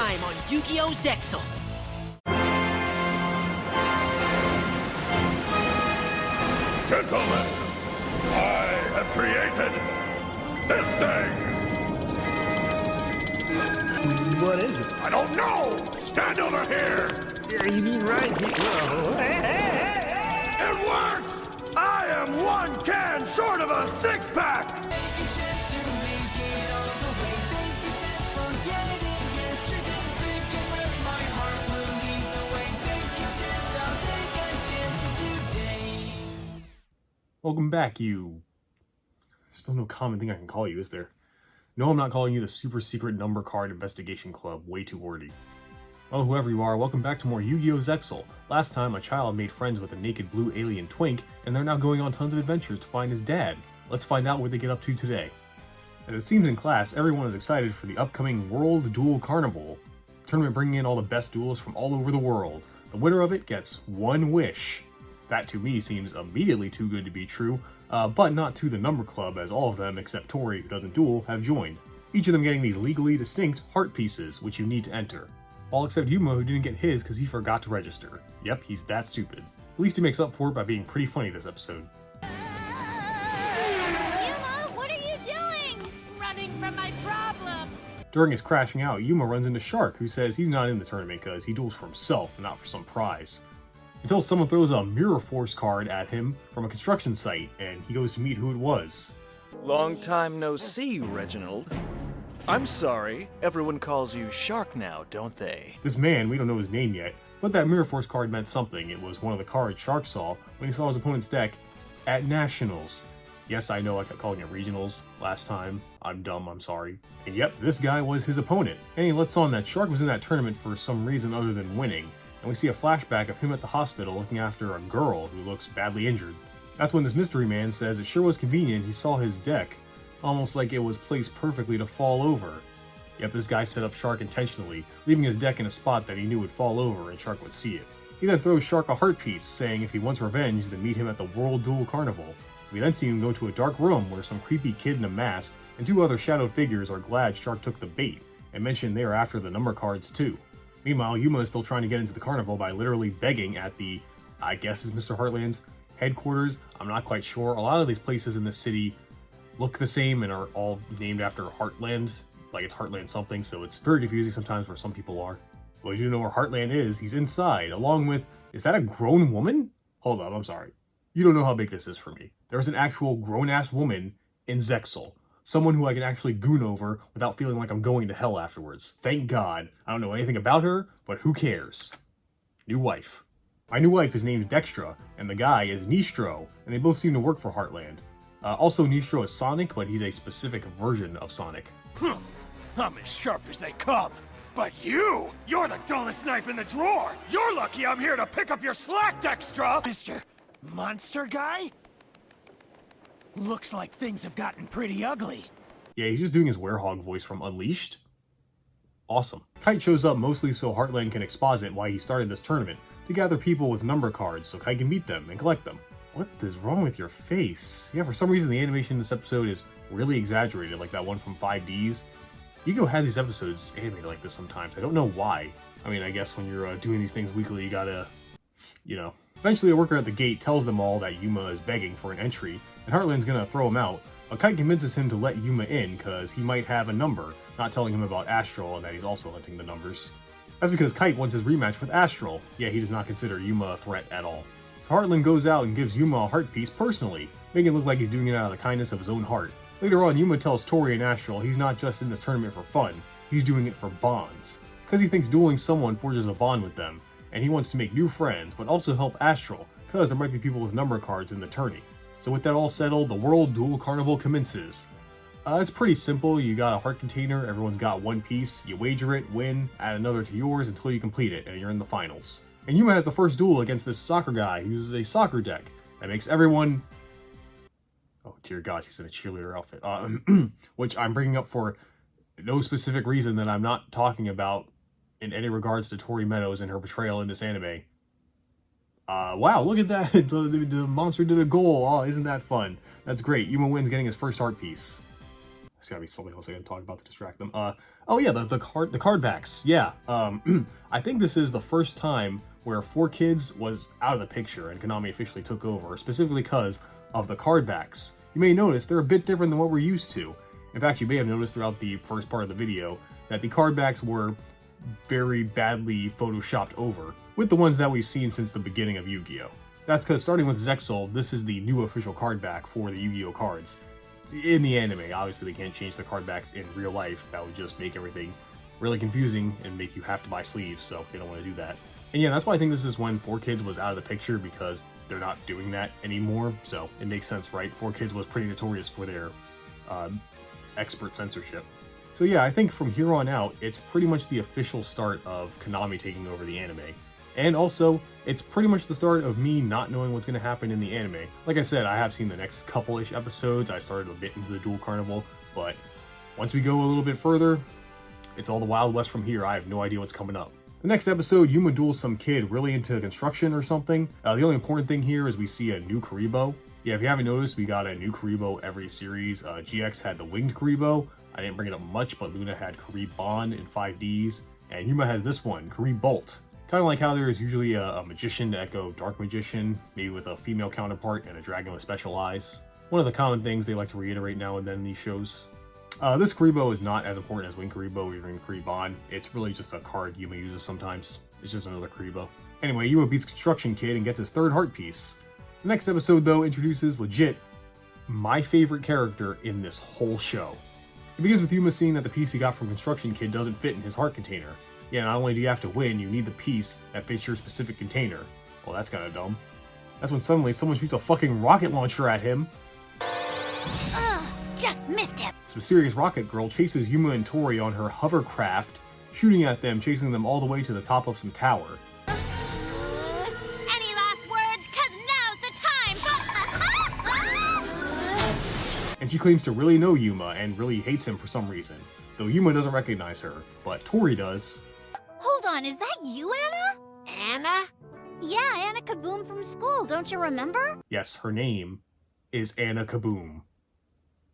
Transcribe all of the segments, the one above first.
time on Yu-Gi-Oh! Zexal. Gentlemen, I have created this thing! What is it? I don't know! Stand over here! You mean right here? It works! I am one can short of a six-pack! Welcome back, you... There's still no common thing I can call you, is there? No, I'm not calling you the super secret number card investigation club, way too wordy. Well, whoever you are, welcome back to more Yu-Gi-Oh! Zexal. Last time, a child made friends with a naked blue alien twink, and they're now going on tons of adventures to find his dad. Let's find out what they get up to today. As it seems in class, everyone is excited for the upcoming World Duel Carnival. Tournament bringing in all the best duelists from all over the world. The winner of it gets one wish. That to me seems immediately too good to be true, but not to the number club, as all of them, except Tori, who doesn't duel, have joined. Each of them getting these legally distinct heart pieces, which you need to enter. All except Yuma, who didn't get his because he forgot to register. Yep, he's that stupid. At least he makes up for it by being pretty funny this episode. Yuma, what are you doing? Running from my problems! During his crashing out, Yuma runs into Shark, who says he's not in the tournament because he duels for himself and not for some prize. Until someone throws a Mirror Force card at him from a construction site, and he goes to meet who it was. Long time no see, Reginald. I'm sorry, everyone calls you Shark now, don't they? This man, we don't know his name yet, but that Mirror Force card meant something. It was one of the cards Shark saw when he saw his opponent's deck at Nationals. Yes, I know I kept calling it Regionals last time. I'm dumb, I'm sorry. And yep, this guy was his opponent. And he lets on that Shark was in that tournament for some reason other than winning. And we see a flashback of him at the hospital looking after a girl who looks badly injured. That's when this mystery man says it sure was convenient he saw his deck, almost like it was placed perfectly to fall over. Yep, this guy set up Shark intentionally, leaving his deck in a spot that he knew would fall over and Shark would see it. He then throws Shark a heart piece, saying if he wants revenge, then meet him at the World Duel Carnival. We then see him go to a dark room where some creepy kid in a mask and two other shadowed figures are glad Shark took the bait, and mention they are after the number cards too. Meanwhile, Yuma is still trying to get into the carnival by literally begging at the, I guess is Mr. Heartland's headquarters. I'm not quite sure. A lot of these places in this city look the same and are all named after Heartland, like it's Heartland something, so it's very confusing sometimes where some people are. Well, you do know where Heartland is. He's inside, along with, is that a grown woman? Hold up, I'm sorry. You don't know how big this is for me. There's an actual grown-ass woman in Zexal. Someone who I can actually goon over without feeling like I'm going to hell afterwards. Thank God. I don't know anything about her, but who cares? New wife. My new wife is named Dextra, and the guy is Nistro, and they both seem to work for Heartland. Also, Nistro is Sonic, but he's a specific version of Sonic. I'm as sharp as they come. But you're the dullest knife in the drawer! You're lucky I'm here to pick up your slack, Dextra! Mr. Monster Guy? Looks like things have gotten pretty ugly. Yeah, he's just doing his werehog voice from Unleashed. Awesome. Kite shows up mostly so Heartland can exposit why he started this tournament, to gather people with number cards so Kite can beat them and collect them. What is wrong with your face? Yeah, for some reason the animation in this episode is really exaggerated, like that one from 5Ds. Yu-Gi-Oh! Has these episodes animated like this sometimes. I don't know why. I mean, I guess when you're doing these things weekly, you gotta, you know. Eventually a worker at the gate tells them all that Yuma is begging for an entry, and Heartland's gonna throw him out, but Kite convinces him to let Yuma in because he might have a number, not telling him about Astral and that he's also hunting the numbers. That's because Kite wants his rematch with Astral. Yeah, he does not consider Yuma a threat at all. So Heartland goes out and gives Yuma a heart piece personally, making it look like he's doing it out of the kindness of his own heart. Later on, Yuma tells Tori and Astral he's not just in this tournament for fun, he's doing it for bonds. Because he thinks dueling someone forges a bond with them, and he wants to make new friends, but also help Astral, because there might be people with number cards in the tourney. So with that all settled, the World Duel Carnival commences. It's pretty simple. You got a heart container, everyone's got one piece, you wager it, win, add another to yours until you complete it, and you're in the finals. And Yuma has the first duel against this soccer guy who uses a soccer deck that makes everyone... Oh dear God, she's in a cheerleader outfit. Which I'm bringing up for no specific reason that I'm not talking about in any regards to Tori Meadows and her portrayal in this anime. Wow, look at that. The monster did a goal. Oh, isn't that fun? That's great. Yuma wins, getting his first art piece. There's gotta be something else I gotta talk about to distract them. Oh yeah, the card backs. Yeah. I think this is the first time where 4Kids was out of the picture and Konami officially took over, specifically because of the card backs. You may notice they're a bit different than what we're used to. In fact, you may have noticed throughout the first part of the video that the card backs were very badly photoshopped over with the ones that we've seen since the beginning of Yu-Gi-Oh! That's because starting with Zexal, this is the new official card back for the Yu-Gi-Oh! Cards. In the anime, obviously they can't change the card backs in real life. That would just make everything really confusing and make you have to buy sleeves, so they don't want to do that. And yeah, that's why I think this is when 4Kids was out of the picture, because they're not doing that anymore, so it makes sense, right? 4Kids was pretty notorious for their expert censorship. So yeah, I think from here on out, it's pretty much the official start of Konami taking over the anime. And also, it's pretty much the start of me not knowing what's going to happen in the anime. Like I said, I have seen the next couple-ish episodes. I started a bit into the Duel Carnival, but once we go a little bit further, it's all the Wild West from here. I have no idea what's coming up. The next episode, Yuma duels some kid really into construction or something. The only important thing here is we see a new Karibo. Yeah, if you haven't noticed, we got a new Karibo every series. GX had the winged Karibo. I didn't bring it up much, but Luna had Karibon in 5Ds. And Yuma has this one, Karibolt. Kind of like how there is usually a magician to echo Dark Magician, maybe with a female counterpart and a dragon with special eyes. One of the common things they like to reiterate now and then in these shows. This Karibo is not as important as Wing Karibo or even Karibon. It's really just a card Yuma uses sometimes. It's just another Karibo. Anyway, Yuma beats Construction Kid and gets his third heart piece. The next episode, though, introduces legit my favorite character in this whole show. It begins with Yuma seeing that the piece he got from Construction Kid doesn't fit in his heart container. Yeah, not only do you have to win, you need the piece that fits your specific container. Well, that's kinda dumb. That's when suddenly someone shoots a fucking rocket launcher at him. Ugh, just missed him. This mysterious rocket girl chases Yuma and Tori on her hovercraft, shooting at them, chasing them all the way to the top of some tower. Any last words? 'Cause now's the time. And she claims to really know Yuma and really hates him for some reason. Though Yuma doesn't recognize her, but Tori does. Hold on, is that you, Anna? Anna? Yeah, Anna Kaboom from school, don't you remember? Yes, her name is Anna Kaboom.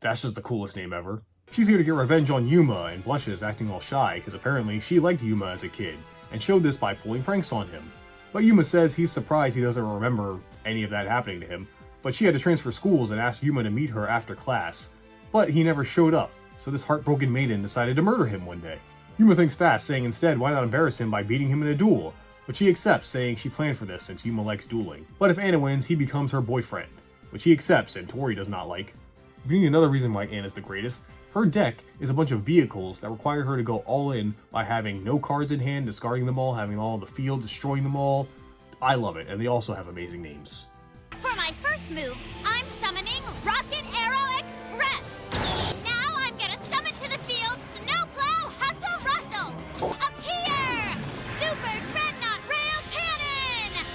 That's just the coolest name ever. She's here to get revenge on Yuma and blushes, acting all shy, because apparently she liked Yuma as a kid, and showed this by pulling pranks on him. But Yuma says he's surprised he doesn't remember any of that happening to him, but she had to transfer schools and asked Yuma to meet her after class. But he never showed up, so this heartbroken maiden decided to murder him one day. Yuma thinks fast, saying instead why not embarrass him by beating him in a duel, but she accepts, saying she planned for this since Yuma likes dueling. But if Anna wins, he becomes her boyfriend, which he accepts and Tori does not like. If you need another reason why Anna's the greatest, her deck is a bunch of vehicles that require her to go all in by having no cards in hand, discarding them all, having them all on the field, destroying them all. I love it, and they also have amazing names. For my first move, I'm summoning Rocket Arrow Express. Now I'm gonna summon to the field Snowplow Hustle Rustle. Appear! Super Dreadnought Rail Cannon!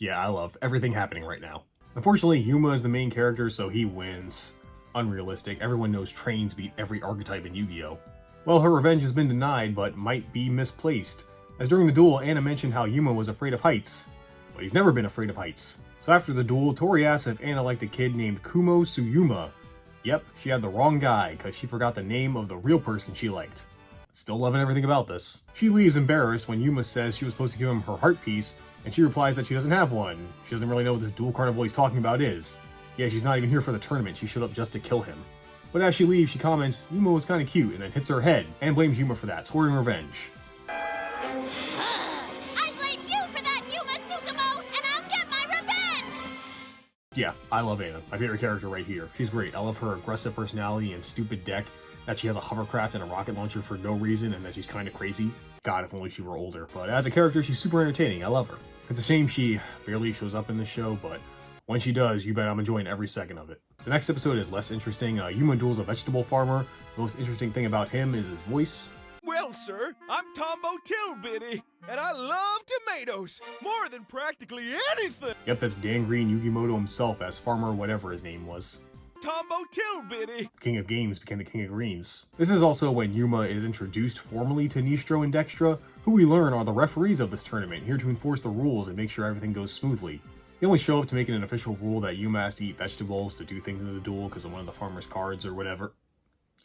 Yeah, I love everything happening right now. Unfortunately, Yuma is the main character, so he wins. Unrealistic. Everyone knows trains beat every archetype in Yu-Gi-Oh! Well, her revenge has been denied, but might be misplaced, as during the duel, Anna mentioned how Yuma was afraid of heights. But he's never been afraid of heights. So after the duel, Tori asks if Anna liked a kid named Kumo Tsuyuma. Yep, she had the wrong guy, because she forgot the name of the real person she liked. Still loving everything about this. She leaves embarrassed when Yuma says she was supposed to give him her heart piece, and she replies that she doesn't have one. She doesn't really know what this Duel Carnival he's talking about is. Yeah, she's not even here for the tournament, she showed up just to kill him. But as she leaves, she comments, Yuma was kinda cute, and then hits her head, and blames Yuma for that, scoring revenge. I blame you for that, Yuma Tsukumo, and I'll get my revenge! Yeah, I love Anna, my favorite character right here. She's great. I love her aggressive personality and stupid deck, that she has a hovercraft and a rocket launcher for no reason, and that she's kinda crazy. God, if only she were older. But as a character, she's super entertaining. I love her. It's a shame she barely shows up in this show, but when she does, you bet I'm enjoying every second of it. The next episode is less interesting. Yuma duels a vegetable farmer. The most interesting thing about him is his voice. Well, sir, I'm Tombo Tilbitty, and I love tomatoes more than practically anything. Yep, that's Dan Green Yugimoto himself as Farmer whatever his name was. Tombo Tilbitty. King of Games became the King of Greens. This is also when Yuma is introduced formally to Nistro and Dextra, who we learn are the referees of this tournament, here to enforce the rules and make sure everything goes smoothly. They only show up to make it an official rule that Yuma has to eat vegetables to do things in the duel because of one of the farmer's cards or whatever.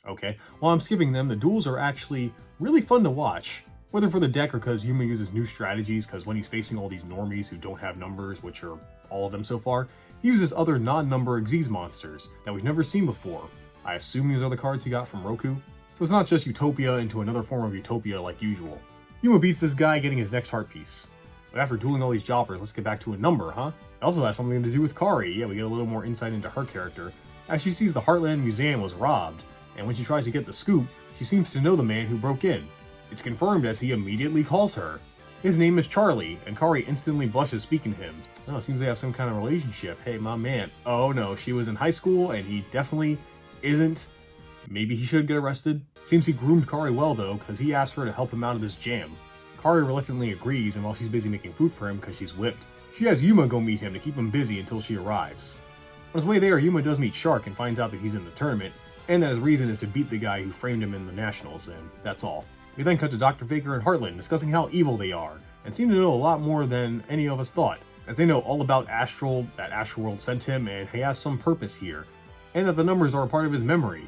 Okay, while I'm skipping them, the duels are actually really fun to watch. Whether for the deck or because Yuma uses new strategies, because when he's facing all these normies who don't have numbers, which are all of them so far, he uses other non-number Xyz monsters that we've never seen before. I assume these are the cards he got from Roku. So it's not just Utopia into another form of Utopia like usual. Yuma beats this guy, getting his next Hart piece. But after dueling all these jobbers, let's get back to a number, huh? It also has something to do with Kari. Yeah, we get a little more insight into her character, as she sees the Heartland Museum was robbed, and when she tries to get the scoop, she seems to know the man who broke in. It's confirmed as he immediately calls her. His name is Charlie, and Kari instantly blushes speaking to him. Oh, it seems they have some kind of relationship. Hey, my man. Oh no, she was in high school, and he definitely isn't. Maybe he should get arrested. Seems he groomed Kari well though, because he asked her to help him out of this jam. Kari reluctantly agrees, and while she's busy making food for him because she's whipped, she has Yuma go meet him to keep him busy until she arrives. On his way there, Yuma does meet Shark and finds out that he's in the tournament, and that his reason is to beat the guy who framed him in the Nationals, and that's all. We then cut to Dr. Faker and Heartland discussing how evil they are, and seem to know a lot more than any of us thought, as they know all about Astral, that Astral World sent him, and he has some purpose here, and that the numbers are a part of his memory.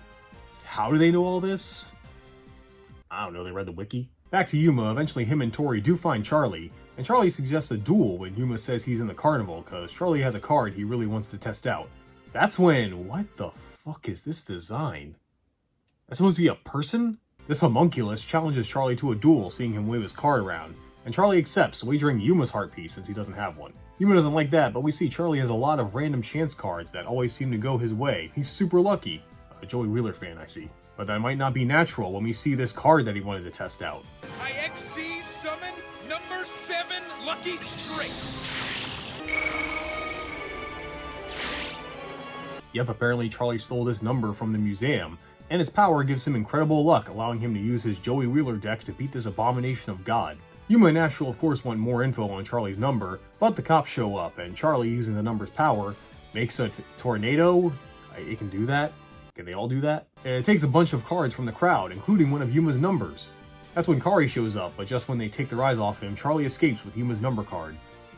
How do they know all this? I don't know, they read the wiki? Back to Yuma, eventually him and Tori do find Charlie, and Charlie suggests a duel when Yuma says he's in the carnival, cause Charlie has a card he really wants to test out. That's when, what the fuck is this design? That's supposed to be a person? This homunculus challenges Charlie to a duel, seeing him wave his card around, and Charlie accepts, wagering Yuma's heart piece since he doesn't have one. Yuma doesn't like that, but we see Charlie has a lot of random chance cards that always seem to go his way. He's super lucky. A Joey Wheeler fan, I see. But that might not be natural when we see this card that he wanted to test out. I XC summon number 7 Lucky Strike. Yep, apparently Charlie stole this number from the museum, and its power gives him incredible luck, allowing him to use his Joey Wheeler deck to beat this abomination of God. Yuma and Astral of course want more info on Charlie's number, but the cops show up, and Charlie, using the number's power, makes a tornado. It can do that? Can they all do that? And it takes a bunch of cards from the crowd, including one of Yuma's numbers. That's when Kari shows up, but just when they take their eyes off him, Charlie escapes with Yuma's number card.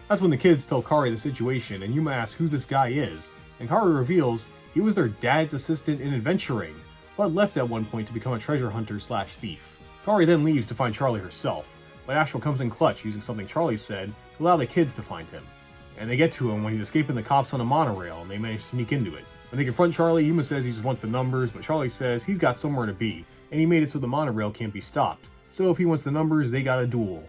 That's when the kids tell Kari the situation, and Yuma asks who this guy is, and Kari reveals he was their dad's assistant in adventuring, but left at one point to become a treasure hunter / thief. Kari then leaves to find Charlie herself, but Astral comes in clutch using something Charlie said to allow the kids to find him. And they get to him when he's escaping the cops on a monorail, and they manage to sneak into it. When they confront Charlie, Yuma says he just wants the numbers, but Charlie says he's got somewhere to be, and he made it so the monorail can't be stopped. So if he wants the numbers, they got a duel.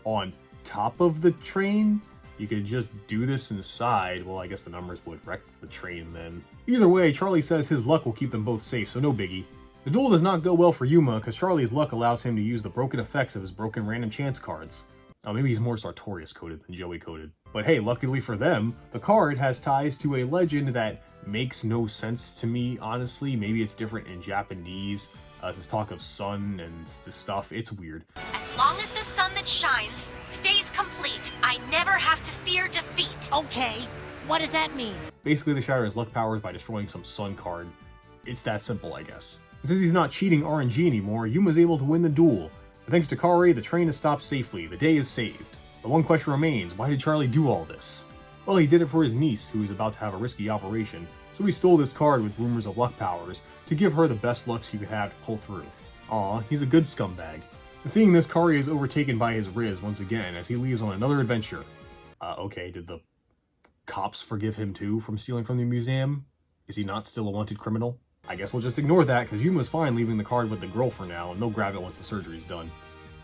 On top of the train? You could just do this inside. Well, I guess the numbers would wreck the train then. Either way, Charlie says his luck will keep them both safe, so no biggie. The duel does not go well for Yuma, because Charlie's luck allows him to use the broken effects of his broken random chance cards. Oh, maybe he's more Sartorius coded than Joey coded. But hey, luckily for them, the card has ties to a legend that makes no sense to me, honestly. Maybe it's different in Japanese. This talk of sun and this stuff, it's weird. As long as the sun that shines stays complete, I never have to fear defeat. Okay, what does that mean? Basically, they shatter his luck powers by destroying some sun card. It's that simple, I guess. And since he's not cheating RNG anymore, Yuma's able to win the duel. And thanks to Kari, the train is stopped safely. The day is saved. The one question remains, why did Charlie do all this? Well, he did it for his niece, who was about to have a risky operation, so he stole this card with rumors of luck powers to give her the best luck she could have to pull through. Aw, he's a good scumbag. And seeing this, Kari is overtaken by his Riz once again as he leaves on another adventure. Okay, did the cops forgive him too from stealing from the museum? Is he not still a wanted criminal? I guess we'll just ignore that, because Yuma's fine leaving the card with the girl for now, and they'll grab it once the surgery's done.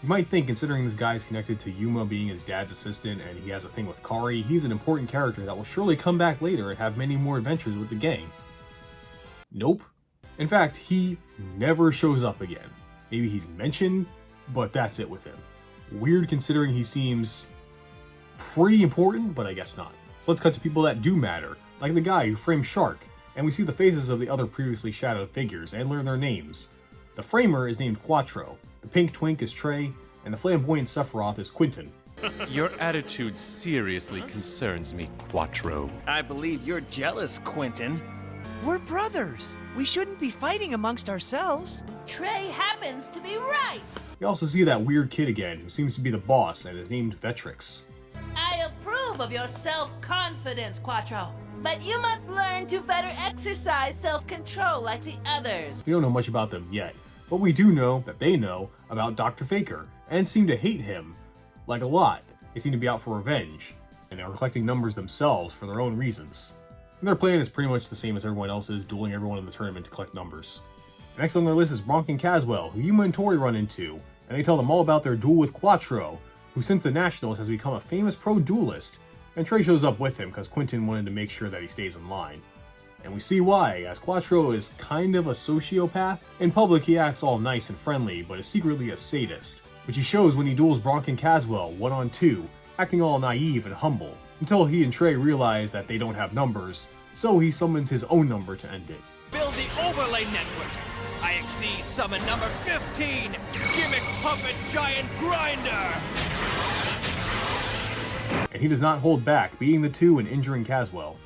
You might think, considering this guy's connected to Yuma being his dad's assistant and he has a thing with Kari, he's an important character that will surely come back later and have many more adventures with the gang. Nope. In fact, he never shows up again. Maybe he's mentioned, but that's it with him. Weird considering he seems pretty important, but I guess not. So let's cut to people that do matter, like the guy who framed Shark, and we see the faces of the other previously shadowed figures and learn their names. The framer is named Quattro, the pink twink is Trey, and the flamboyant Sephiroth is Quentin. Your attitude seriously concerns me, Quattro. I believe you're jealous, Quentin. We're brothers. We shouldn't be fighting amongst ourselves. Trey happens to be right. We also see that weird kid again, who seems to be the boss and is named Vetrix. I approve of your self-confidence, Quattro. But you must learn to better exercise self-control like the others. We don't know much about them yet, but we do know that they know about Dr. Faker, and seem to hate him, like a lot. They seem to be out for revenge, and they're collecting numbers themselves for their own reasons. And their plan is pretty much the same as everyone else's, dueling everyone in the tournament to collect numbers. Next on their list is Bronk and Caswell, who Yuma and Tori run into, and they tell them all about their duel with Quattro, who since the Nationals has become a famous pro duelist, and Trey shows up with him because Quentin wanted to make sure that he stays in line. And we see why, as Quattro is kind of a sociopath. In public he acts all nice and friendly, but is secretly a sadist, which he shows when he duels Bronk and Caswell 1-on-2, acting all naive and humble, until he and Trey realize that they don't have numbers, so he summons his own number to end it. Build the overlay network. IXC summon number 15, Gimmick Puppet Giant Grinder. And he does not hold back, beating the two and injuring Caswell.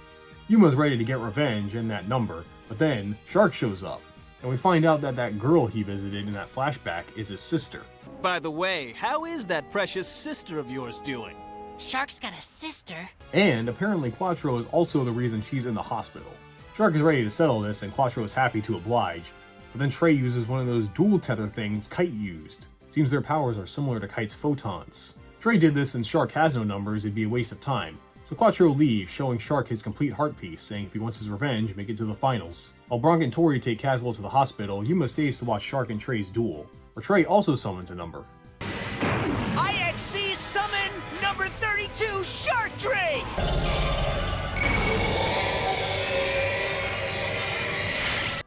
Yuma's ready to get revenge and that number, but then Shark shows up, and we find out that that girl he visited in that flashback is his sister. By the way, how is that precious sister of yours doing? Shark's got a sister. And apparently Quattro is also the reason she's in the hospital. Shark is ready to settle this, and Quattro is happy to oblige, but then Trey uses one of those dual tether things Kite used. Seems their powers are similar to Kite's photons. Trey did this since Shark has no numbers, it'd be a waste of time. So Quattro leaves, showing Shark his complete heart piece, saying if he wants his revenge, make it to the finals. While Bronk and Tori take Caswell to the hospital, Yuma stays to watch Shark and Trey's duel, where Trey also summons a number. IXC summon number 32 Shark Trey!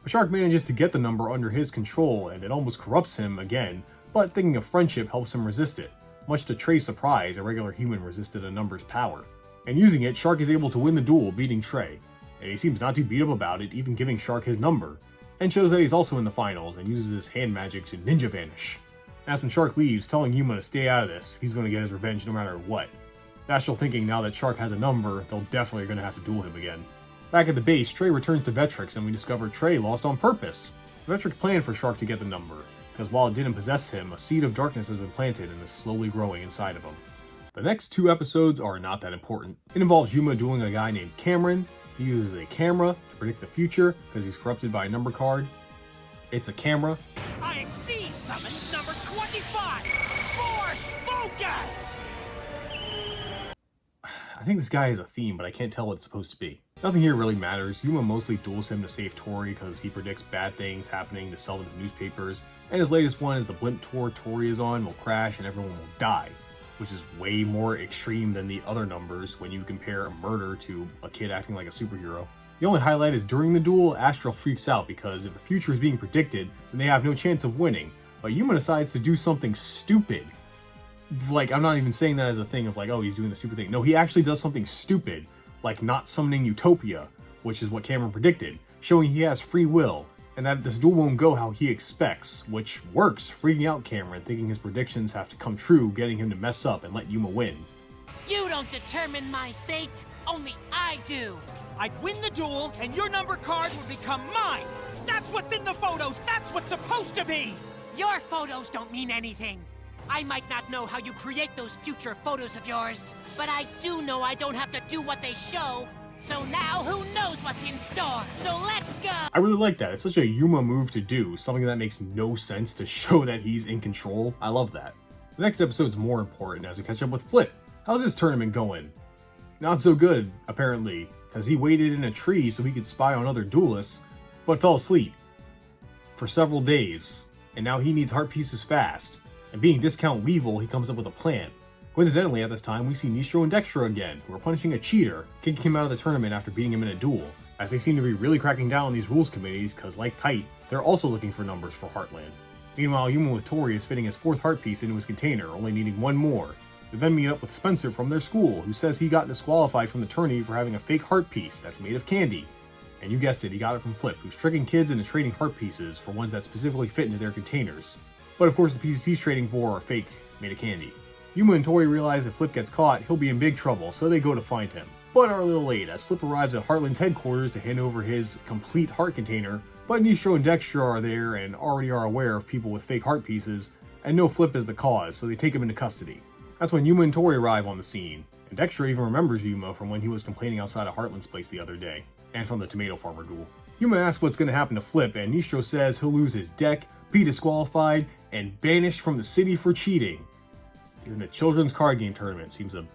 But Shark manages to get the number under his control, and it almost corrupts him again, but thinking of friendship helps him resist it. Much to Trey's surprise, a regular human resisted a number's power. And using it, Shark is able to win the duel, beating Trey. And he seems not too beat up about it, even giving Shark his number, and shows that he's also in the finals, and uses his hand magic to ninja vanish. That's when Shark leaves, telling Yuma to stay out of this. He's going to get his revenge no matter what. Natural thinking, now that Shark has a number, they'll definitely going to have to duel him again. Back at the base, Trey returns to Vectrix, and we discover Trey lost on purpose. Vectrix planned for Shark to get the number, because while it didn't possess him, a seed of darkness has been planted and is slowly growing inside of him. The next two episodes are not that important. It involves Yuma dueling a guy named Cameron. He uses a camera to predict the future, because he's corrupted by a number card. It's a camera. IXC summon number 25, Force Focus! I think this guy has a theme, but I can't tell what it's supposed to be. Nothing here really matters. Yuma mostly duels him to save Tori because he predicts bad things happening to sell them to newspapers. And his latest one is the blimp tour Tori is on will crash and everyone will die, which is way more extreme than the other numbers when you compare a murder to a kid acting like a superhero. The only highlight is during the duel, Astral freaks out because if the future is being predicted, then they have no chance of winning. But Yuma decides to do something stupid. Like, I'm not even saying that as a thing of like, oh, he's doing the stupid thing. No, he actually does something stupid, like not summoning Utopia, which is what Cameron predicted, showing he has free will, and that this duel won't go how he expects, which works, freaking out Cameron, thinking his predictions have to come true, getting him to mess up and let Yuma win. You don't determine my fate, only I do. I'd win the duel, and your number card would become mine! That's what's in the photos! That's what's supposed to be! Your photos don't mean anything. I might not know how you create those future photos of yours, but I do know I don't have to do what they show. So now who knows what's in store? So let's go! I really like that. It's such a Yuma move to do, something that makes no sense to show that he's in control. I love that. The next episode's more important as we catch up with Flip. How's his tournament going? Not so good, apparently, because he waited in a tree so he could spy on other duelists, but fell asleep for several days, and now he needs heart pieces fast. And being Discount Weevil, he comes up with a plan. Coincidentally, at this time, we see Nistro and Dextra again, who are punishing a cheater, kicking him out of the tournament after beating him in a duel, as they seem to be really cracking down on these rules committees, because like Kite, they're also looking for numbers for Heartland. Meanwhile, Yuma with Tori is fitting his fourth heart piece into his container, only needing one more. They then meet up with Spencer from their school, who says he got disqualified from the tourney for having a fake heart piece that's made of candy. And you guessed it, he got it from Flip, who's tricking kids into trading heart pieces for ones that specifically fit into their containers. But of course, the pieces he's trading for are fake, made of candy. Yuma and Tori realize if Flip gets caught, he'll be in big trouble, so they go to find him. But are a little late, as Flip arrives at Heartland's headquarters to hand over his complete heart container, but Nistro and Dextra are there and already are aware of people with fake heart pieces, and know Flip is the cause, so they take him into custody. That's when Yuma and Tori arrive on the scene. And Dextra even remembers Yuma from when he was complaining outside of Heartland's place the other day, and from the tomato farmer duel. Yuma asks what's going to happen to Flip, and Nistro says he'll lose his deck, be disqualified, and banished from the city for cheating. During a children's card game tournament seems a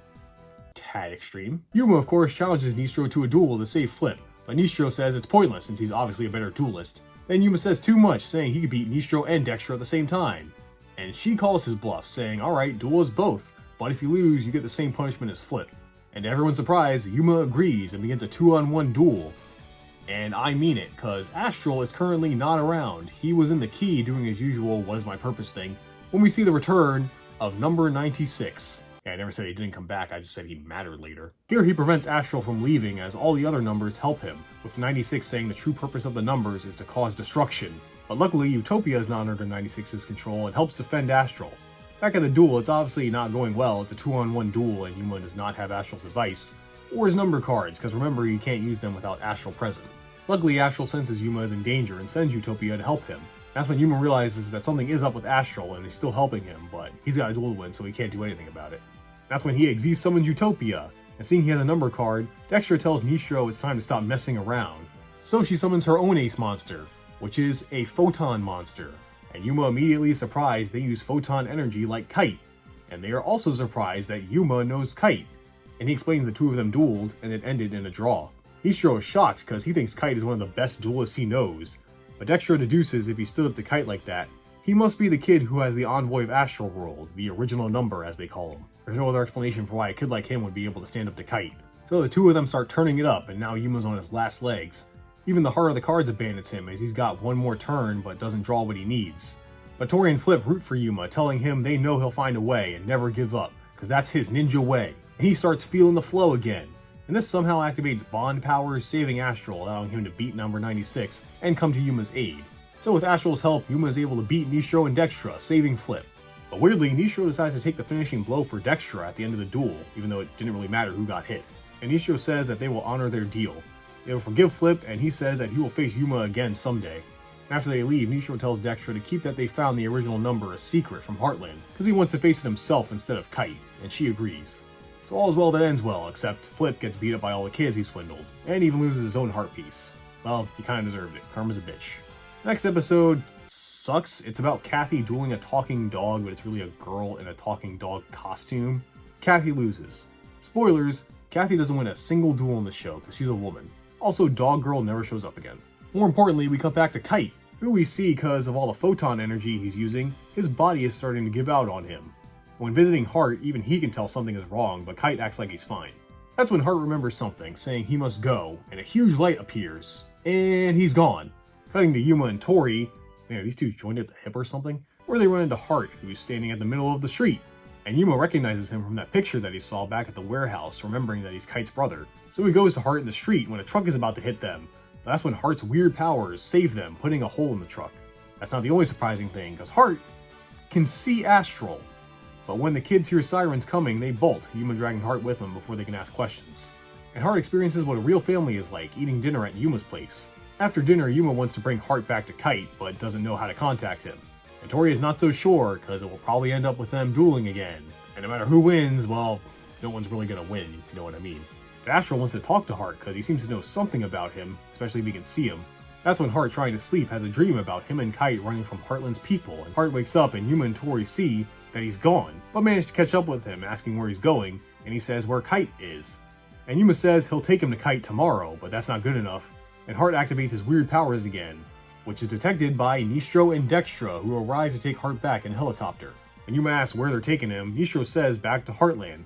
tad extreme. Yuma, of course, challenges Nistro to a duel to save Flip, but Nistro says it's pointless since he's obviously a better duelist. Then Yuma says too much, saying he could beat Nistro and Dextra at the same time. And she calls his bluff, saying, alright, duel is both, but if you lose, you get the same punishment as Flip. And to everyone's surprise, Yuma agrees and begins a 2-on-1 duel. And I mean it, cause Astral is currently not around. He was in the key doing his usual what is my purpose thing when we see the return of number 96. Yeah, I never said he didn't come back, I just said he mattered later. Here he prevents Astral from leaving as all the other numbers help him, with 96 saying the true purpose of the numbers is to cause destruction. But luckily, Utopia is not under 96's control and helps defend Astral. Back at the duel, it's obviously not going well. It's a 2-on-1 duel and Yuma does not have Astral's advice, or his number cards, because remember, you can't use them without Astral present. Luckily, Astral senses Yuma is in danger and sends Utopia to help him. That's when Yuma realizes that something is up with Astral and he's still helping him, but he's got a duel to win, so he can't do anything about it. That's when he XZ summons Utopia, and seeing he has a number card, Dextra tells Nistro it's time to stop messing around. So she summons her own ace monster, which is a photon monster, and Yuma immediately is surprised they use photon energy like Kite, and they are also surprised that Yuma knows Kite, and he explains the two of them dueled and it ended in a draw. Nistro is shocked because he thinks Kite is one of the best duelists he knows, but Dextra deduces if he stood up to Kite like that, he must be the kid who has the envoy of Astral World, the original number as they call him. There's no other explanation for why a kid like him would be able to stand up to Kite. So the two of them start turning it up, and now Yuma's on his last legs. Even the Heart of the Cards abandons him as he's got one more turn but doesn't draw what he needs. But Tori and Flip root for Yuma, telling him they know he'll find a way and never give up, because that's his ninja way. And he starts feeling the flow again. And this somehow activates bond powers, saving Astral, allowing him to beat number 96 and come to Yuma's aid. So with Astral's help, Yuma is able to beat Nistro and Dextra, saving Flip. But weirdly, Nistro decides to take the finishing blow for Dextra at the end of the duel, even though it didn't really matter who got hit. And Nistro says that they will honor their deal. They will forgive Flip, and he says that he will face Yuma again someday. After they leave, Nistro tells Dextra to keep that they found the original number a secret from Heartland, because he wants to face it himself instead of Kite, and she agrees. So all is well that ends well, except Flip gets beat up by all the kids he swindled, and even loses his own heart piece. Well, he kinda deserved it. Karma's a bitch. Next episode sucks. It's about Kathy dueling a talking dog, but it's really a girl in a talking dog costume. Kathy loses. Spoilers, Kathy doesn't win a single duel in the show because she's a woman. Also, Dog Girl never shows up again. More importantly, we cut back to Kite, who we see because of all the photon energy he's using, his body is starting to give out on him. When visiting Hart, even he can tell something is wrong, but Kite acts like he's fine. That's when Hart remembers something, saying he must go, and a huge light appears, and he's gone. Cutting to Yuma and Tori, are these two joined at the hip or something? Where they run into Hart, who's standing at the middle of the street. And Yuma recognizes him from that picture that he saw back at the warehouse, remembering that he's Kite's brother. So he goes to Hart in the street when a truck is about to hit them. But that's when Hart's weird powers save them, putting a hole in the truck. That's not the only surprising thing, because Hart can see Astral. But when the kids hear sirens coming, they bolt, Yuma dragging Hart with them before they can ask questions. And Hart experiences what a real family is like, eating dinner at Yuma's place. After dinner, Yuma wants to bring Hart back to Kite, but doesn't know how to contact him. And Tori is not so sure, because it will probably end up with them dueling again. And no matter who wins, well, no one's really gonna win, if you know what I mean. But Astral wants to talk to Hart, because he seems to know something about him, especially if he can see him. That's when Hart, trying to sleep, has a dream about him and Kite running from Heartland's people, and Hart wakes up and Yuma and Tori see that he's gone, but manage to catch up with him, asking where he's going, and he says where Kite is. And Yuma says he'll take him to Kite tomorrow, but that's not good enough. And Hart activates his weird powers again, which is detected by Nistro and Dextra, who arrive to take Hart back in a helicopter. When Yuma asks where they're taking him, Nistro says back to Heartland,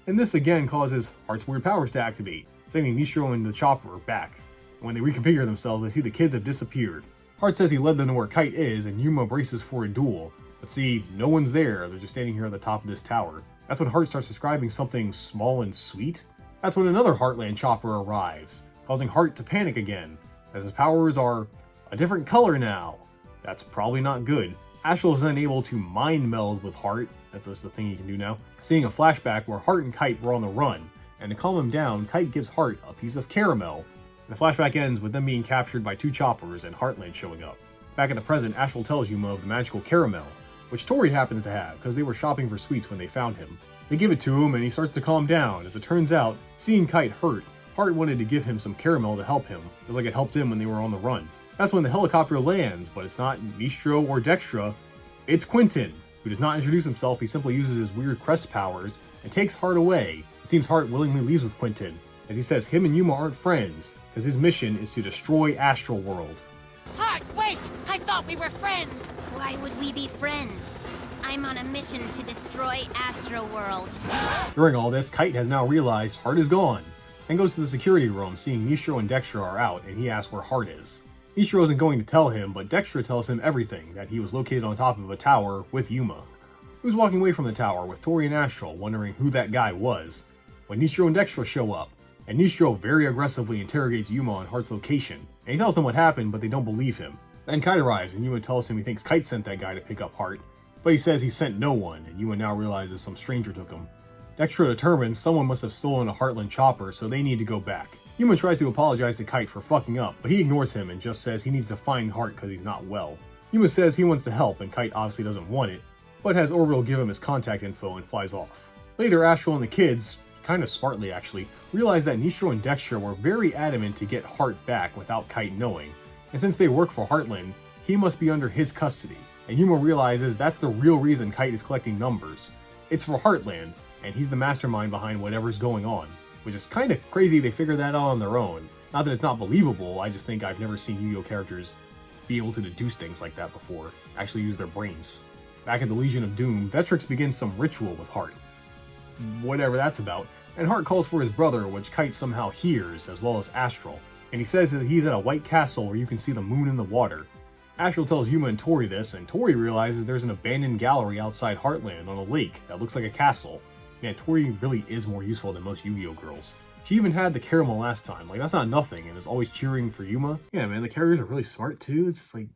and this again causes Hart's weird powers to activate, sending Nistro and the Chopper back. And when they reconfigure themselves, they see the kids have disappeared. Hart says he led them to where Kite is, and Yuma braces for a duel, but see, no one's there, they're just standing here at the top of this tower. That's when Hart starts describing something small and sweet. That's when another Heartland Chopper arrives, causing Hart to panic again, as his powers are a different color now. That's probably not good. Astral is then able to mind meld with Hart, that's just the thing he can do now, seeing a flashback where Hart and Kite were on the run, and to calm him down, Kite gives Hart a piece of caramel. And the flashback ends with them being captured by two choppers and Heartland showing up. Back in the present, Astral tells Yuma of the magical caramel, which Tori happens to have because they were shopping for sweets when they found him. They give it to him and he starts to calm down. As it turns out, seeing Kite hurt, Hart wanted to give him some caramel to help him, just like it helped him when they were on the run. That's when the helicopter lands, but it's not Yugioh or Dextra, it's Quentin, who does not introduce himself. He simply uses his weird crest powers and takes Hart away. It seems Hart willingly leaves with Quentin, as he says him and Yuma aren't friends, because his mission is to destroy Astral World. Hart, wait! I thought we were friends! Why would we be friends? I'm on a mission to destroy Astro World. During all this, Kite has now realized Hart is gone, and goes to the security room seeing Yugioh and Dextra are out, and he asks where Hart is. Yugioh isn't going to tell him, but Dextra tells him everything, that he was located on top of a tower with Yuma, who's walking away from the tower with Tori and Astral, wondering who that guy was, when Yugioh and Dextra show up, and Yugioh very aggressively interrogates Yuma on Hart's location, and he tells them what happened, but they don't believe him. Then Kite arrives, and Yuma tells him he thinks Kite sent that guy to pick up Hart, but he says he sent no one, and Yuma now realizes some stranger took him. Dextra determines someone must have stolen a Heartland chopper, so they need to go back. Yuma tries to apologize to Kite for fucking up, but he ignores him and just says he needs to find Hart because he's not well. Yuma says he wants to help, and Kite obviously doesn't want it, but has Orbital give him his contact info and flies off. Later, Astral and the kids, kind of smartly actually, realize that Yugioh and Dextra were very adamant to get Hart back without Kite knowing, and since they work for Heartland, he must be under his custody. And Yuma realizes that's the real reason Kite is collecting numbers. It's for Heartland, and he's the mastermind behind whatever's going on. Which is kind of crazy they figured that out on their own. Not that it's not believable, I just think I've never seen Yu-Gi-Oh characters be able to deduce things like that before. Actually use their brains. Back in the Legion of Doom, Vectrix begins some ritual with Hart. Whatever that's about. And Hart calls for his brother, which Kite somehow hears, as well as Astral. And he says that he's at a white castle where you can see the moon in the water. Astral tells Yuma and Tori this, and Tori realizes there's an abandoned gallery outside Heartland on a lake that looks like a castle. Man, Tori really is more useful than most Yu-Gi-Oh girls. She even had the caramel last time, like that's not nothing, and is always cheering for Yuma. Yeah man, the characters are really smart too. It's like,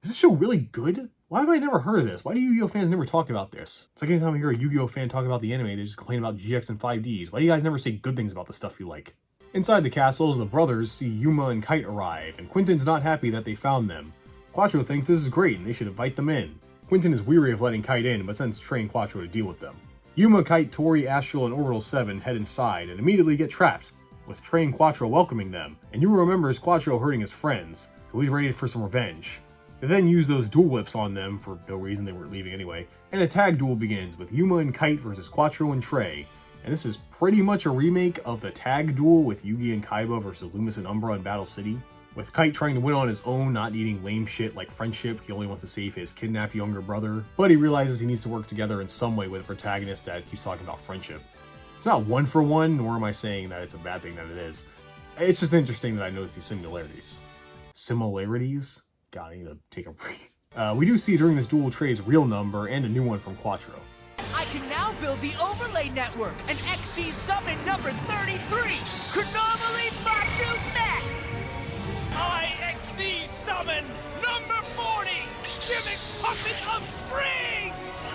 is this show really good? Why have I never heard of this? Why do Yu-Gi-Oh fans never talk about this? It's like anytime I hear a Yu-Gi-Oh fan talk about the anime, they just complain about GX and 5Ds. Why do you guys never say good things about the stuff you like? Inside the castles, the brothers see Yuma and Kite arrive, and Quentin's not happy that they found them. Quattro thinks this is great and they should invite them in. Quentin is weary of letting Kite in, but sends Trey and Quattro to deal with them. Yuma, Kite, Tori, Astral, and Orbital 7 head inside and immediately get trapped, with Trey and Quattro welcoming them, and Yuma remembers Quattro hurting his friends, so he's ready for some revenge. They then use those duel whips on them, for no reason, they weren't leaving anyway, and a tag duel begins with Yuma and Kite versus Quattro and Trey. And this is pretty much a remake of the tag duel with Yugi and Kaiba versus Loomis and Umbra in Battle City, with Kite trying to win on his own, not needing lame shit like friendship. He only wants to save his kidnapped younger brother, but he realizes he needs to work together in some way with a protagonist that keeps talking about friendship. It's not one for one, nor am I saying that it's a bad thing that it is. It's just interesting that I noticed these similarities. Similarities? God, I need to take a break. We do see during this duel Trey's real number and a new one from Quattro. I can now build the overlay network, an XC summon number 33, Carnival Machu Met! I XC summon number 40, Gimmick Puppet of Strings!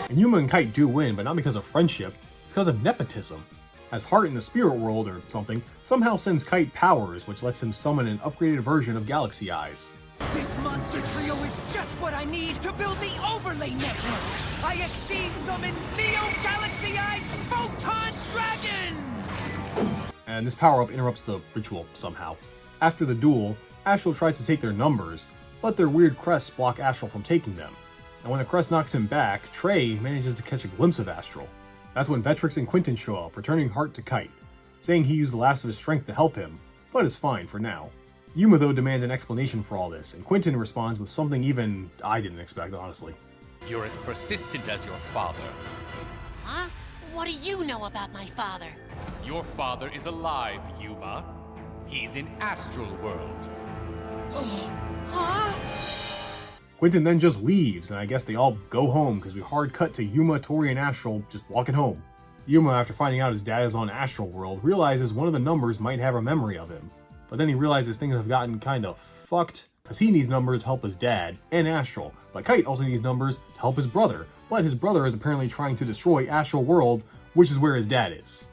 And Yuma and Kite do win, but not because of friendship, it's because of nepotism. As Hart in the spirit world or something somehow sends Kite powers, which lets him summon an upgraded version of Galaxy Eyes. This monster trio is just what I need to build the overlay network! I XC summon Neo Galaxy Eyes Photon Dragon! And this power-up interrupts the ritual somehow. After the duel, Astral tries to take their numbers, but their weird crests block Astral from taking them. And when the crest knocks him back, Trey manages to catch a glimpse of Astral. That's when Vectrix and Quentin show up, returning Hart to Kite, saying he used the last of his strength to help him, but is fine for now. Yuma though demands an explanation for all this, and Quentin responds with something even I didn't expect, honestly. You're as persistent as your father. Huh? What do you know about my father? Your father is alive, Yuma. He's in Astral World. Huh? Quentin then just leaves, and I guess they all go home because we hard cut to Yuma, Tori, and Astral just walking home. Yuma, after finding out his dad is on Astral World, realizes one of the numbers might have a memory of him. But then he realizes things have gotten kind of fucked, because he needs numbers to help his dad and Astral. But Kite also needs numbers to help his brother, but his brother is apparently trying to destroy Astral World, which is where his dad is.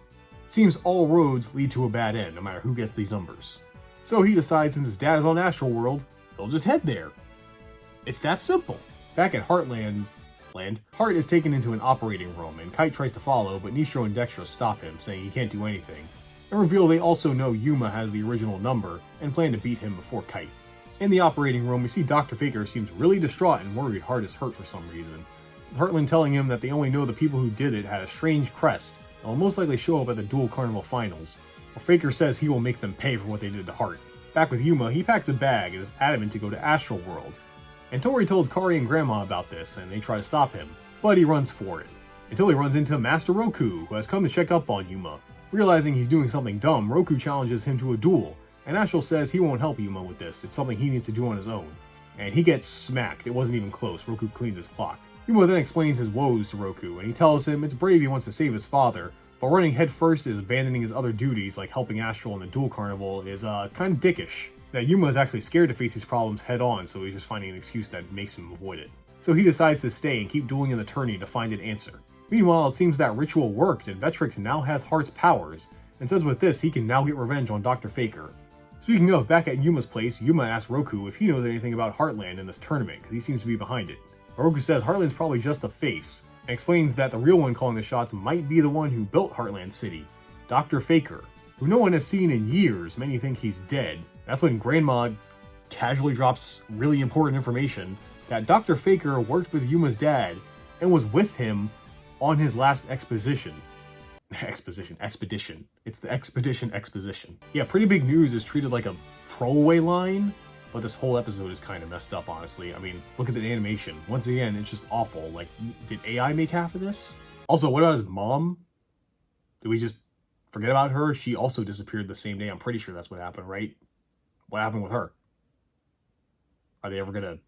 Seems all roads lead to a bad end, no matter who gets these numbers. So he decides since his dad is on Astral World, he'll just head there. It's that simple. Back at Heartland, Hart is taken into an operating room, and Kite tries to follow, but Nistro and Dextra stop him, saying he can't do anything, and reveal they also know Yuma has the original number, and plan to beat him before Kite. In the operating room, we see Dr. Faker seems really distraught and worried Hart is hurt for some reason. Heartland telling him that they only know the people who did it had a strange crest, and will most likely show up at the Duel Carnival finals, where Faker says he will make them pay for what they did to Hart. Back with Yuma, he packs a bag and is adamant to go to Astral World. And Tori told Kari and Grandma about this, and they try to stop him, but he runs for it. Until he runs into Master Roku, who has come to check up on Yuma. Realizing he's doing something dumb, Roku challenges him to a duel, and Astral says he won't help Yuma with this, it's something he needs to do on his own. And he gets smacked, it wasn't even close, Roku cleans his clock. Yuma then explains his woes to Roku, and he tells him it's brave he wants to save his father, but running headfirst is abandoning his other duties like helping Astral in the Duel Carnival is kind of dickish. That Yuma is actually scared to face these problems head on, so he's just finding an excuse that makes him avoid it. So he decides to stay and keep dueling in the tourney to find an answer. Meanwhile, it seems that ritual worked and Vectrix now has Hart's powers, and says with this he can now get revenge on Dr. Faker. Speaking of, back at Yuma's place, Yuma asks Roku if he knows anything about Heartland in this tournament, because he seems to be behind it. Roku says Heartland's probably just a face, and explains that the real one calling the shots might be the one who built Heartland City, Dr. Faker, who no one has seen in years. Many think he's dead. That's when Grandma casually drops really important information that Dr. Faker worked with Yuma's dad and was with him on his last expedition. Expedition. It's the expedition exposition. Yeah, pretty big news is treated like a throwaway line, but this whole episode is kind of messed up, honestly. I mean, look at the animation. Once again, it's just awful. Like, did AI make half of this? Also, what about his mom? Did we just forget about her? She also disappeared the same day. I'm pretty sure that's what happened, right? What happened with her? Are they ever gonna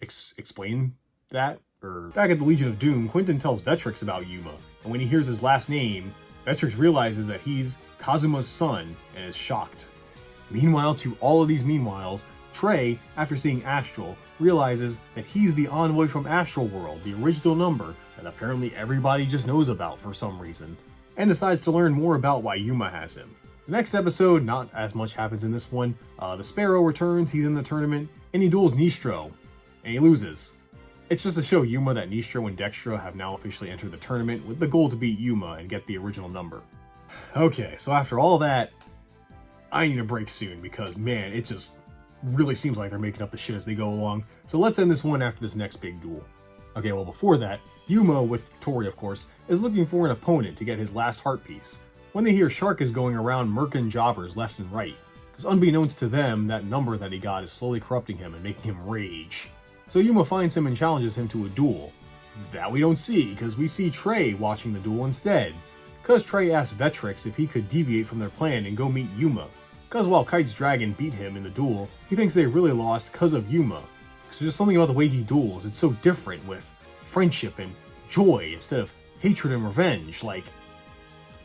explain that? Or back at the Legion of Doom, Quentin tells Vectrix about Yuma, and when he hears his last name, Vectrix realizes that he's Kazuma's son and is shocked. Meanwhile, to all of these meanwhiles, Trey, after seeing Astral, realizes that he's the envoy from Astral World, the original number that apparently everybody just knows about for some reason, and decides to learn more about why Yuma has him. The next episode, not as much happens in this one. The Sparrow returns, he's in the tournament, and he duels Nistro, and he loses. It's just to show Yuma that Nistro and Dextra have now officially entered the tournament with the goal to beat Yuma and get the original number. Okay, so after all that, I need a break soon because, man, it just really seems like they're making up the shit as they go along. So let's end this one after this next big duel. Okay, well before that, Yuma, with Tori of course, is looking for an opponent to get his last heart piece, when they hear Shark is going around murking jobbers left and right, because unbeknownst to them, that number that he got is slowly corrupting him and making him rage. So Yuma finds him and challenges him to a duel. That we don't see, because we see Trey watching the duel instead, because Trey asked Vectrix if he could deviate from their plan and go meet Yuma, because while Kite's dragon beat him in the duel, he thinks they really lost because of Yuma, because there's something about the way he duels, it's so different with friendship and joy instead of hatred and revenge, like,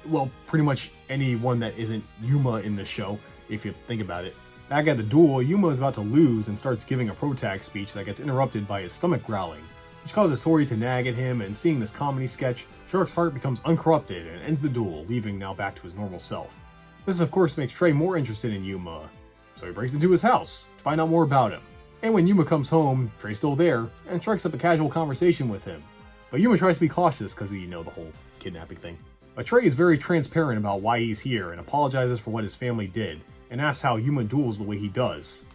well, pretty much anyone that isn't Yuma in the show, if you think about it. Back at the duel, Yuma is about to lose and starts giving a protag speech that gets interrupted by his stomach growling, which causes Tori to nag at him, and seeing this comedy sketch, Shark's heart becomes uncorrupted and ends the duel, leaving now back to his normal self. This of course makes Trey more interested in Yuma, so he breaks into his house to find out more about him. And when Yuma comes home, Trey's still there, and strikes up a casual conversation with him. But Yuma tries to be cautious because of, the whole kidnapping thing. But Trey is very transparent about why he's here and apologizes for what his family did, and asks how Yuma duels the way he does.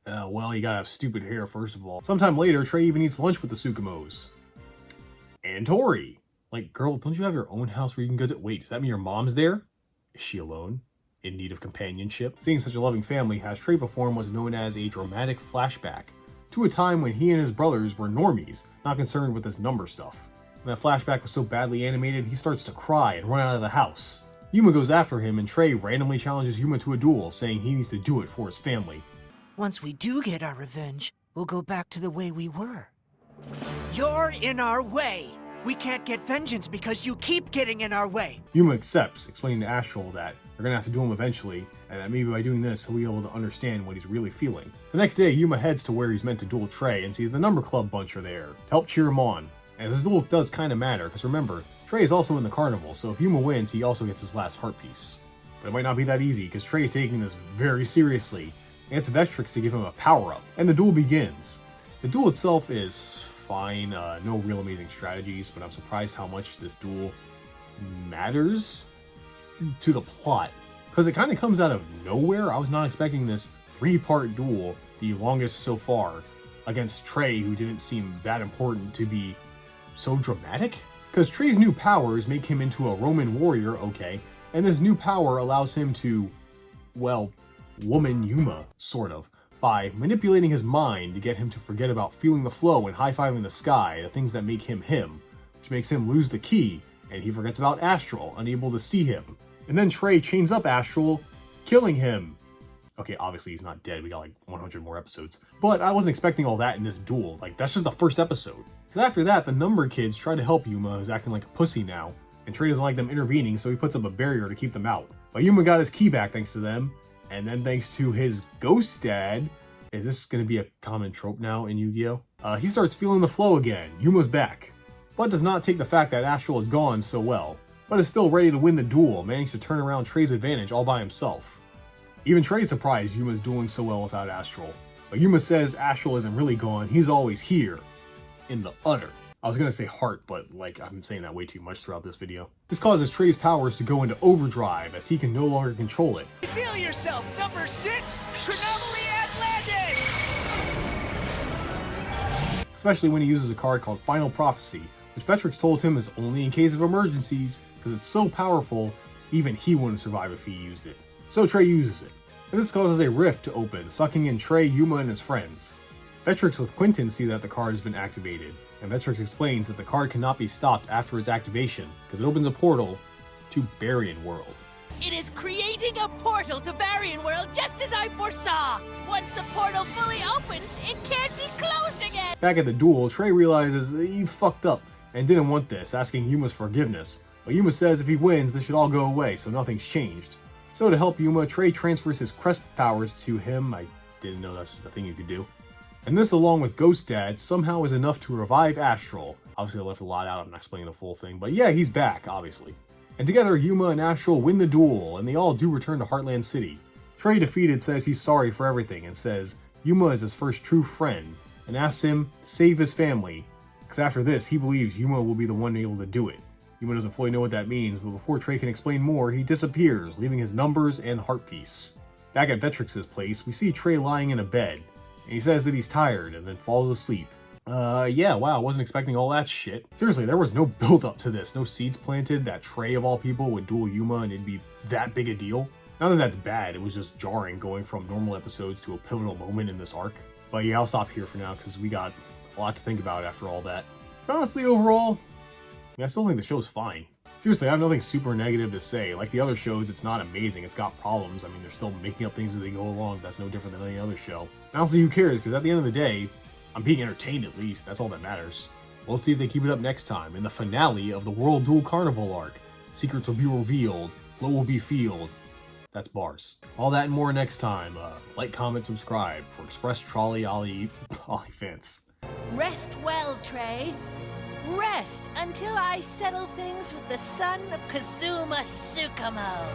Well, you gotta have stupid hair first of all. Sometime later, Trey even eats lunch with the Sukimos. And Tori. Like, girl, don't you have your own house where you can go to? Wait, does that mean your mom's there? Is she alone? In need of companionship? Seeing such a loving family has Trey perform what's known as a dramatic flashback to a time when he and his brothers were normies, not concerned with this number stuff. When that flashback was so badly animated, he starts to cry and run out of the house. Yuma goes after him, and Trey randomly challenges Yuma to a duel, saying he needs to do it for his family. Once we do get our revenge, we'll go back to the way we were. You're in our way! We can't get vengeance because you keep getting in our way! Yuma accepts, explaining to Astral that they're gonna have to duel him eventually, and that maybe by doing this, he'll be able to understand what he's really feeling. The next day, Yuma heads to where he's meant to duel Trey and sees the Number Club bunch are there to help cheer him on. And this duel does kinda matter, because remember, Trey is also in the carnival, so if Yuma wins, he also gets his last heart piece. But it might not be that easy, because Trey is taking this very seriously, and it's Vectrix to give him a power-up, and the duel begins. The duel itself is fine, no real amazing strategies, but I'm surprised how much this duel matters to the plot, because it kind of comes out of nowhere. I was not expecting this 3-part duel, the longest so far, against Trey, who didn't seem that important, to be so dramatic. Because Trey's new powers make him into a Roman warrior, okay, and this new power allows him to, well, woman Yuma, sort of, by manipulating his mind to get him to forget about feeling the flow and high-fiving the sky, the things that make him him, which makes him lose the key, and he forgets about Astral, unable to see him. And then Trey chains up Astral, killing him. Okay, obviously he's not dead, we got like 100 more episodes. But I wasn't expecting all that in this duel, like that's just the first episode. Because after that, the number kids try to help Yuma, who's acting like a pussy now, and Trey doesn't like them intervening, so he puts up a barrier to keep them out. But Yuma got his key back thanks to them, and then thanks to his ghost dad. Is this going to be a common trope now in Yu-Gi-Oh? He starts feeling the flow again. Yuma's back. But does not take the fact that Astral is gone so well, but is still ready to win the duel, managing to turn around Trey's advantage all by himself. Even Trey's surprised Yuma's doing so well without Astral. But Yuma says Astral isn't really gone, he's always here. In the utter. I was gonna say Hart, but like I've been saying that way too much throughout this video. This causes Trey's powers to go into overdrive as he can no longer control it. Feel yourself, number 6, Carnival Atlantis! Especially when he uses a card called Final Prophecy, which Vectrix told him is only in case of emergencies, because it's so powerful, even he wouldn't survive if he used it. So Trey uses it. And this causes a rift to open, sucking in Trey, Yuma, and his friends. Vectrix with Quentin see that the card has been activated, and Vectrix explains that the card cannot be stopped after its activation, because it opens a portal to Baryon World. It is creating a portal to Baryon World just as I foresaw. Once the portal fully opens, it can't be closed again. Back at the duel, Trey realizes he fucked up and didn't want this, asking Yuma's forgiveness. But Yuma says if he wins, this should all go away, so nothing's changed. So to help Yuma, Trey transfers his crest powers to him. I didn't know that's just a thing you could do. And this, along with Ghost Dad, somehow is enough to revive Astral. Obviously I left a lot out, I'm not explaining the full thing, but yeah, he's back, obviously. And together, Yuma and Astral win the duel, and they all do return to Heartland City. Trey, defeated, says he's sorry for everything, and says Yuma is his first true friend, and asks him to save his family, because after this, he believes Yuma will be the one able to do it. Yuma doesn't fully know what that means, but before Trey can explain more, he disappears, leaving his numbers and heart piece. Back at Vectrix's place, we see Trey lying in a bed, and he says that he's tired, and then falls asleep. Yeah, wow, I wasn't expecting all that shit. Seriously, there was no build up to this, no seeds planted that Trey of all people would duel Yuma and it'd be that big a deal. Not that that's bad, it was just jarring going from normal episodes to a pivotal moment in this arc. But yeah, I'll stop here for now because we got a lot to think about after all that. But honestly, overall, I still think the show's fine. Seriously, I have nothing super negative to say. Like the other shows, it's not amazing, it's got problems. I mean, they're still making up things as they go along, that's no different than any other show. And honestly, who cares, because at the end of the day, I'm being entertained at least, that's all that matters. Well, let's see if they keep it up next time, in the finale of the World Duel Carnival arc. Secrets will be revealed, flow will be filled. That's bars. All that and more next time. Like, comment, subscribe for Express Trolley Ollie fans. Rest well, Trey. Rest until I settle things with the son of Kazuma Tsukumo.